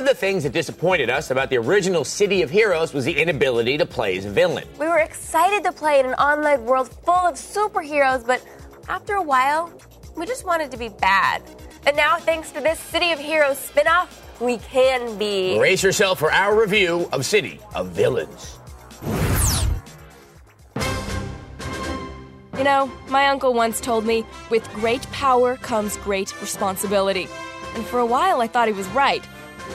of the things that disappointed us about the original City of Heroes was the inability to play as a villain. We were excited to play in an online world full of superheroes, but after a while, we just wanted to be bad. And now, thanks to this City of Heroes spin-off, we can be. Brace yourself for our review of City of Villains. You know, my uncle once told me, with great power comes great responsibility. And for a while I thought he was right.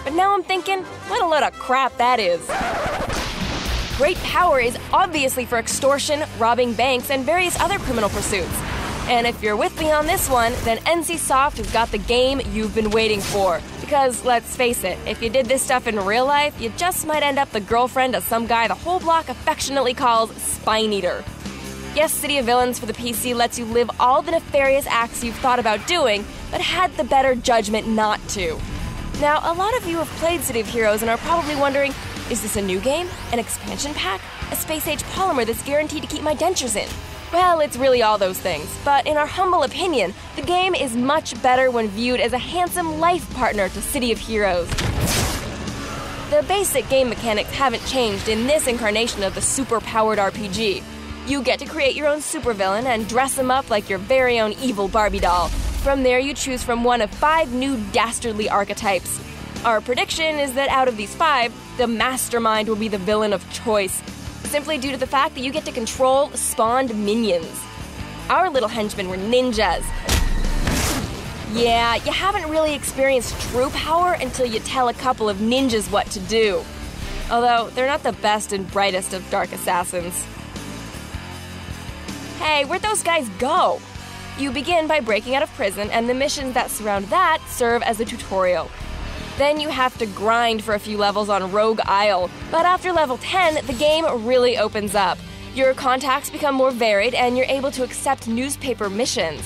But now I'm thinking, what a load of crap that is. Great power is obviously for extortion, robbing banks, and various other criminal pursuits. And if you're with me on this one, then NCSoft has got the game you've been waiting for. Because, let's face it, if you did this stuff in real life, you just might end up the girlfriend of some guy the whole block affectionately calls Spine Eater. Yes, City of Villains for the PC lets you live all the nefarious acts you've thought about doing, but had the better judgment not to. Now, a lot of you have played City of Heroes and are probably wondering, is this a new game? An expansion pack? A space-age polymer that's guaranteed to keep my dentures in? Well, it's really all those things, but in our humble opinion, the game is much better when viewed as a handsome life partner to City of Heroes. The basic game mechanics haven't changed in this incarnation of the super-powered RPG. You get to create your own supervillain and dress him up like your very own evil Barbie doll. From there, you choose from one of 5 new dastardly archetypes. Our prediction is that out of these 5, the Mastermind will be the villain of choice, simply due to the fact that you get to control spawned minions. Our little henchmen were ninjas. Yeah, you haven't really experienced true power until you tell a couple of ninjas what to do. Although, they're not the best and brightest of dark assassins. Hey, where'd those guys go? You begin by breaking out of prison, and the missions that surround that serve as a tutorial. Then you have to grind for a few levels on Rogue Isle, but after level 10, the game really opens up. Your contacts become more varied, and you're able to accept newspaper missions.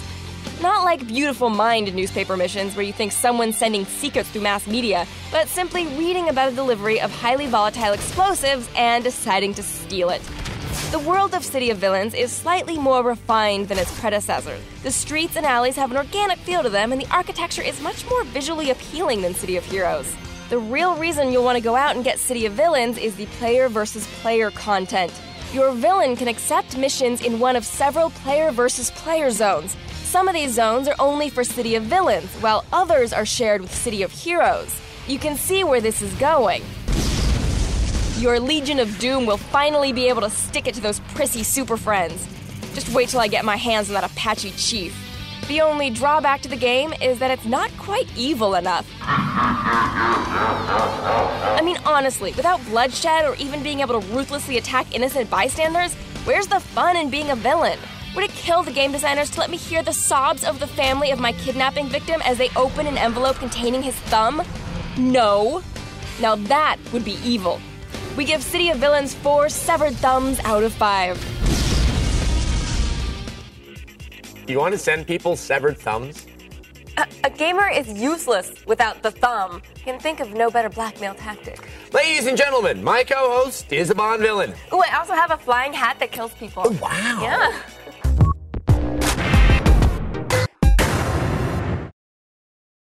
Not like Beautiful Mind newspaper missions where you think someone's sending secrets through mass media, but simply reading about a delivery of highly volatile explosives and deciding to steal it. The world of City of Villains is slightly more refined than its predecessor. The streets and alleys have an organic feel to them, and the architecture is much more visually appealing than City of Heroes. The real reason you'll want to go out and get City of Villains is the player versus player content. Your villain can accept missions in one of several player versus player zones. Some of these zones are only for City of Villains, while others are shared with City of Heroes. You can see where this is going. Your Legion of Doom will finally be able to stick it to those prissy super friends. Just wait till I get my hands on that Apache Chief. The only drawback to the game is that it's not quite evil enough. I mean, honestly, without bloodshed or even being able to ruthlessly attack innocent bystanders, where's the fun in being a villain? Would it kill the game designers to let me hear the sobs of the family of my kidnapping victim as they open an envelope containing his thumb? No. Now that would be evil. We give City of Villains 4 severed thumbs out of 5. Do you want to send people severed thumbs? A gamer is useless without the thumb. You can think of no better blackmail tactic. Ladies and gentlemen, my co-host is a Bond villain. Ooh, I also have a flying hat that kills people. Oh, wow. Yeah.